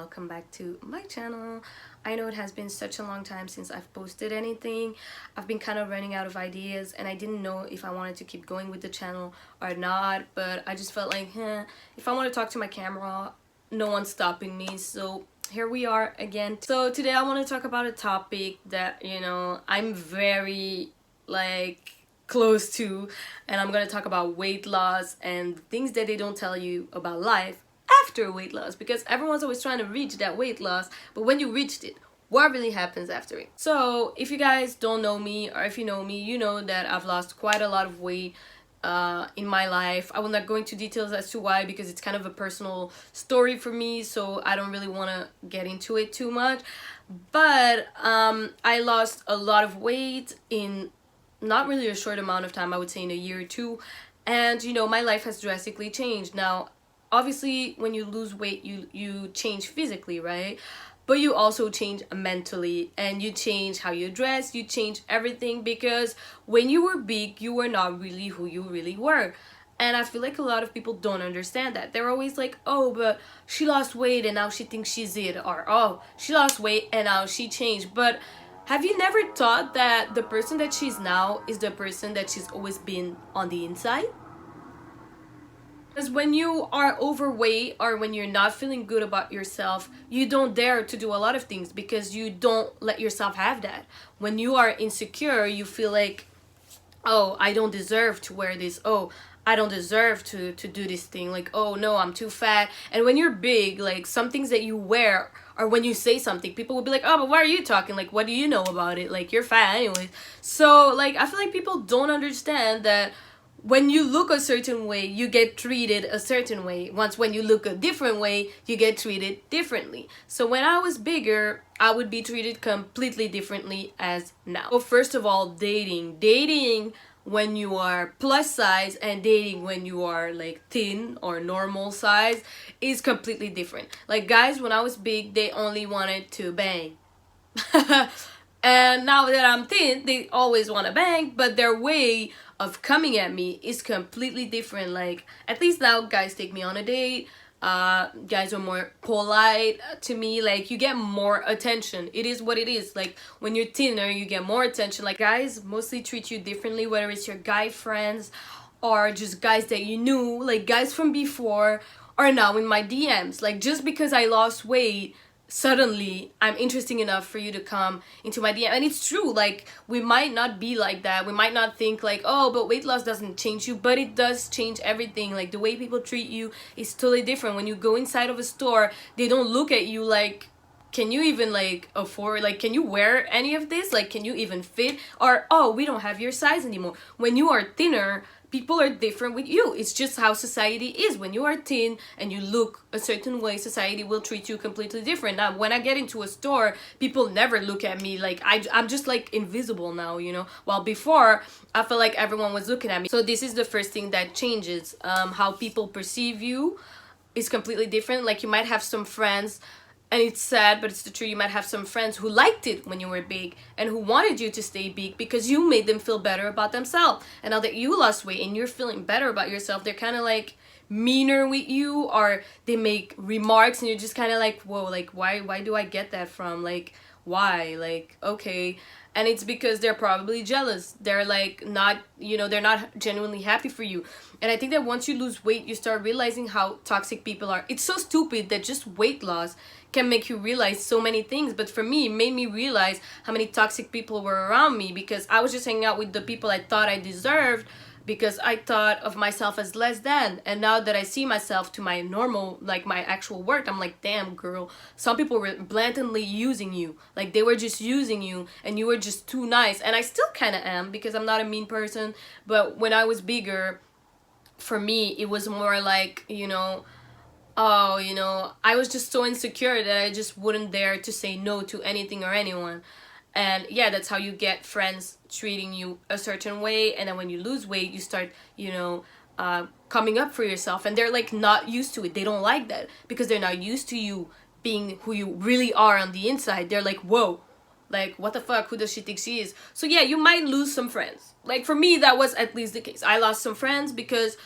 welcome back to my channel. I know it has been such a long time since I've posted anything. I've been kind of running out of ideas and I didn't know if I wanted to keep going with the channel or not, but I just felt like if I want to talk to my camera, no one's stopping me, so here we are again. So today I want to talk about a topic that I'm very close to, and I'm gonna talk about weight loss and things that they don't tell you about life after weight loss, because everyone's always trying to reach that weight loss, but when you reached it, what really happens after it? So if you guys don't know me, or if you know me, you know that I've lost quite a lot of weight in my life. I will not go into details as to why, because it's kind of a personal story for me, so I don't really want to get into it too much. But I lost a lot of weight in not really a short amount of time, I would say in a year or two, and my life has drastically changed. Now obviously when you lose weight, you change physically, right? But you also change mentally, and you change how you dress, you change everything, because when you were big, you were not really who you really were. And I feel like a lot of people don't understand that. They're always like, oh, but she lost weight and now she thinks she's it, or oh, she lost weight and now she changed. But have you never thought that the person that she's now is the person that she's always been on the inside? Because when you are overweight, or when you're not feeling good about yourself, you don't dare to do a lot of things because you don't let yourself have that. When you are insecure, you feel like, oh, I don't deserve to wear this. Oh, I don't deserve to do this thing. Like, oh no, I'm too fat. And when you're big, like some things that you wear, or when you say something, people will be like, oh, but why are you talking? Like, what do you know about it? Like, you're fat anyways. So like, I feel like people don't understand that when you look a certain way, you get treated a certain way. Once when you look a different way, you get treated differently. So when I was bigger, I would be treated completely differently as now. So first of all, dating when you are plus size and dating when you are like thin or normal size is completely different. Like guys, when I was big, they only wanted to bang. And now that I'm thin, they always want to bang, but their way of coming at me is completely different. Like, at least now guys take me on a date. Guys are more polite to me. Like, you get more attention. It is what it is. Like, when you're thinner, you get more attention. Like, guys mostly treat you differently, whether it's your guy friends or just guys that you knew, like guys from before, are now in my DMs. Like, just because I lost weight, suddenly I'm interesting enough for you to come into my DM. And it's true, like, we might not be like that. We might not think like, oh, but weight loss doesn't change you, but it does change everything. Like, the way people treat you is totally different. When you go inside of a store, they don't look at you like, can you even like afford, like, can you wear any of this? Like, can you even fit? Or, oh, we don't have your size anymore. When you are thinner, people are different with you. It's just how society is. When you are thin and you look a certain way, society will treat you completely different. Now, when I get into a store, people never look at me like I'm just like invisible now, While before, I felt like everyone was looking at me. So this is the first thing that changes. How people perceive you is completely different. Like, you might have some friends, and it's sad, but it's the truth. You might have some friends who liked it when you were big and who wanted you to stay big because you made them feel better about themselves. And now that you lost weight and you're feeling better about yourself, they're kind of like meaner with you, or they make remarks and you're just kind of like, whoa, like, why do I get that from? Like, why? Like, okay. And it's because they're probably jealous. They're like not, they're not genuinely happy for you. And I think that once you lose weight, you start realizing how toxic people are. It's so stupid that just weight loss can make you realize so many things. But for me, it made me realize how many toxic people were around me, because I was just hanging out with the people I thought I deserved, because I thought of myself as less than. And now that I see myself to my normal, like my actual worth, I'm like, damn girl, some people were blatantly using you. Like, they were just using you and you were just too nice. And I still kind of am, because I'm not a mean person. But when I was bigger, for me, it was more like, I was just so insecure that I just wouldn't dare to say no to anything or anyone. And yeah, that's how you get friends treating you a certain way. And then when you lose weight, you start, coming up for yourself. And they're like not used to it. They don't like that, because they're not used to you being who you really are on the inside. They're like, whoa, like, what the fuck? Who does she think she is? So yeah, you might lose some friends. Like, for me, that was at least the case. I lost some friends because,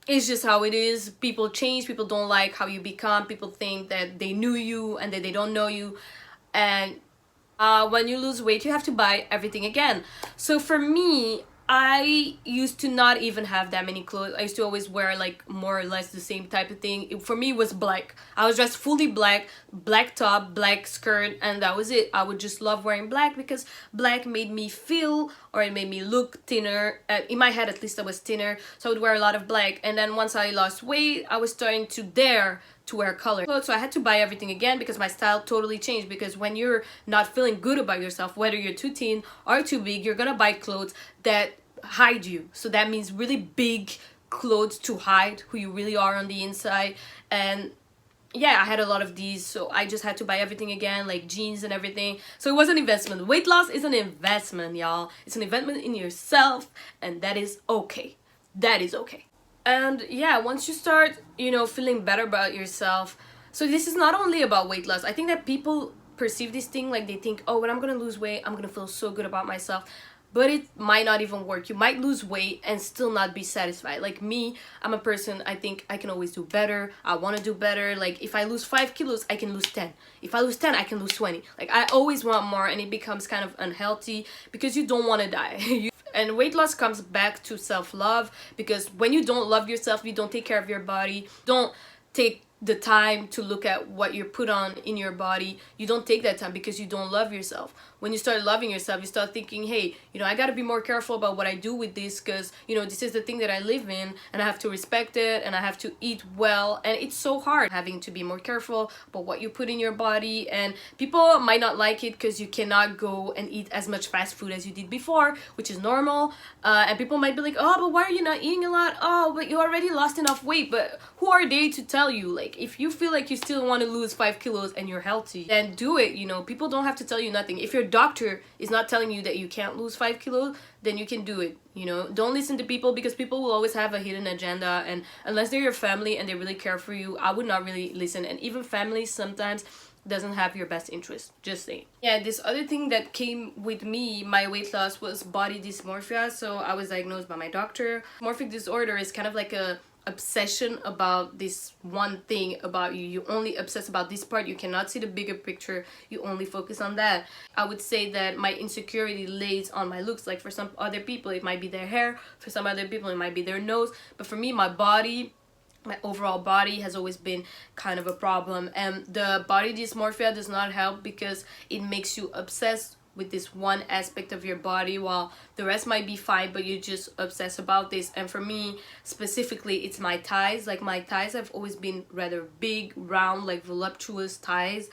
it's just how it is. People change, people don't like how you become, people think that they knew you and that they don't know you. And when you lose weight, you have to buy everything again. So for me, I used to not even have that many clothes. I used to always wear like more or less the same type of thing. For me, it was black. I was dressed fully black, black top, black skirt, and that was it. I would just love wearing black because black made me feel, or it made me look thinner. In my head, at least, I was thinner, so I would wear a lot of black. And then once I lost weight, I was starting to dare to wear color. So I had to buy everything again because my style totally changed. Because when you're not feeling good about yourself, whether you're too thin or too big, you're gonna buy clothes that hide you. So that means really big clothes to hide who you really are on the inside. And yeah, I had a lot of these, so I just had to buy everything again, like jeans and everything. So it was an investment. Weight loss is an investment, y'all. It's an investment in yourself, and that is okay. That is okay. And yeah, once you start, you know, feeling better about yourself, so this is not only about weight loss. I think that people perceive this thing like they think, oh, when I'm gonna lose weight, I'm gonna feel so good about myself. But it might not even work. You might lose weight and still not be satisfied. Like me, I'm a person, I think I can always do better. I want to do better. Like if I lose 5 kilos, I can lose 10. If I lose 10, I can lose 20. Like I always want more, and it becomes kind of unhealthy because you don't want to die. And weight loss comes back to self-love, because when you don't love yourself, you don't take care of your body, don't take the time to look at what you put on in your body. You don't take that time because you don't love yourself. When you start loving yourself, you start thinking, hey, you know, I got to be more careful about what I do with this, because, you know, this is the thing that I live in, and I have to respect it, and I have to eat well. And it's so hard having to be more careful about what you put in your body. And people might not like it because you cannot go and eat as much fast food as you did before, which is normal. And people might be like, oh, but why are you not eating a lot? Oh, but you already lost enough weight. But who are they to tell you? Like, if you feel like you still want to lose 5 kilos and you're healthy, then do it. You know, people don't have to tell you nothing. If your doctor is not telling you that you can't lose 5 kilos, then you can do it. You know, don't listen to people, because people will always have a hidden agenda, and unless they're your family and they really care for you, I would not really listen. And even family sometimes doesn't have your best interest, just saying. Yeah, this other thing that came with me, my weight loss, was body dysmorphia. So I was diagnosed by my doctor. Dysmorphic disorder is kind of like a obsession about this one thing about you. You only obsess about this part. You cannot see the bigger picture. You only focus on that. I would say that my insecurity lays on my looks. Like for some other people, it might be their hair. For some other people, it might be their nose. But for me, my body, my overall body has always been kind of a problem. And the body dysmorphia does not help because it makes you obsessed with this one aspect of your body, while the rest might be fine, but you just obsess about this. And for me specifically, it's my thighs. Like my thighs have always been rather big, round, like voluptuous thighs,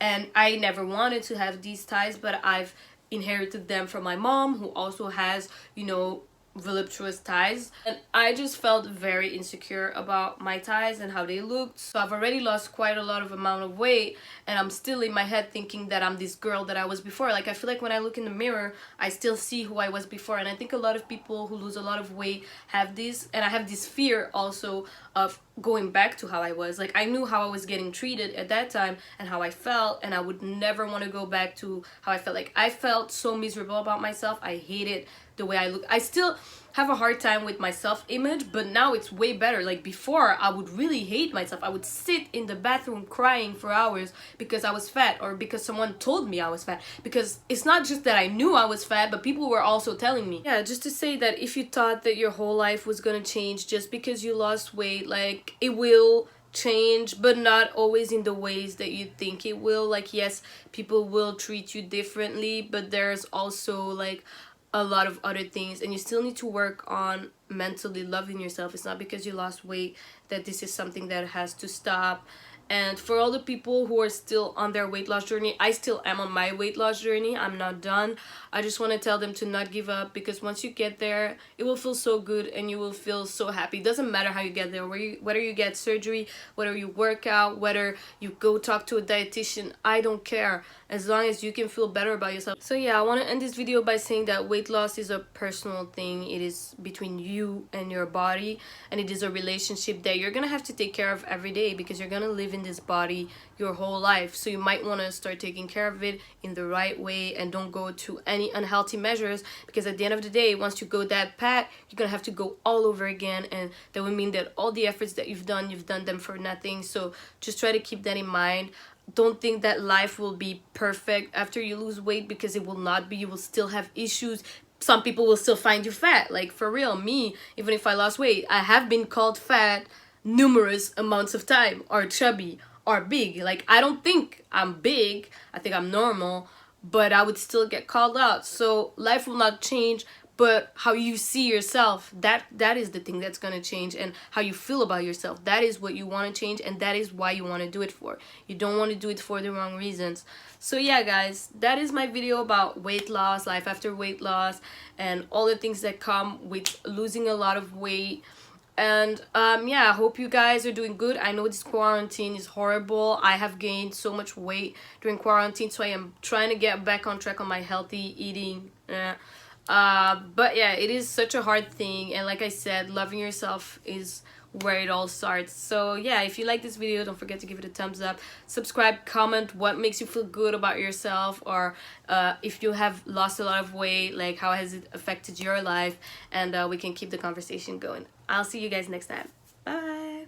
and I never wanted to have these thighs, but I've inherited them from my mom, who also has, you know, voluptuous thighs. And I just felt very insecure about my thighs and how they looked. So I've already lost quite a lot of amount of weight, and I'm still in my head thinking that I'm this girl that I was before. Like I feel like when I look in the mirror, I still see who I was before. And I think a lot of people who lose a lot of weight have this, and I have this fear also of going back to how I was. Like I knew how I was getting treated at that time and how I felt, and I would never want to go back to how I felt. Like I felt so miserable about myself. I hated the way I look. I still have a hard time with my self-image, but now it's way better. Like before, I would really hate myself. I would sit in the bathroom crying for hours because I was fat, or because someone told me I was fat. Because it's not just that I knew I was fat, but people were also telling me. Yeah, just to say that if you thought that your whole life was gonna change just because you lost weight, like it will change, but not always in the ways that you think it will. Like yes, people will treat you differently, but there's also like a lot of other things, and you still need to work on mentally loving yourself. It's not because you lost weight that this is something that has to stop. And for all the people who are still on their weight loss journey, I still am on my weight loss journey. I'm not done. I just want to tell them to not give up, because once you get there, it will feel so good and you will feel so happy. It doesn't matter how you get there, whether you get surgery, whether you work out, whether you go talk to a dietitian, I don't care, as long as you can feel better about yourself. So yeah, I want to end this video by saying that weight loss is a personal thing. It is between you and your body, and it is a relationship that you're gonna have to take care of every day, because you're gonna live in having this body your whole life. So you might want to start taking care of it in the right way and don't go to any unhealthy measures, because at the end of the day, once you go that path, you're gonna have to go all over again, and that would mean that all the efforts that you've done them for nothing. So just try to keep that in mind. Don't think that life will be perfect after you lose weight, because it will not be. You will still have issues. Some people will still find you fat. Like, for real, me, even if I lost weight, I have been called fat numerous amounts of time, or chubby, or big. Like, I don't think I'm big, I think I'm normal, but I would still get called out. So life will not change, but how you see yourself, that is the thing that's gonna change. And how you feel about yourself, that is what you want to change, and that is why you want to do it for. You don't want to do it for the wrong reasons. So yeah, guys, that is my video about weight loss, life after weight loss, and all the things that come with losing a lot of weight. And yeah, I hope you guys are doing good. I know this quarantine is horrible. I have gained so much weight during quarantine, so I am trying to get back on track on my healthy eating. But yeah, it is such a hard thing, and like I said, loving yourself is where it all starts. So yeah, if you like this video, don't forget to give it a thumbs up, subscribe, comment what makes you feel good about yourself, or if you have lost a lot of weight, like how has it affected your life, and we can keep the conversation going. I'll see you guys next time. Bye.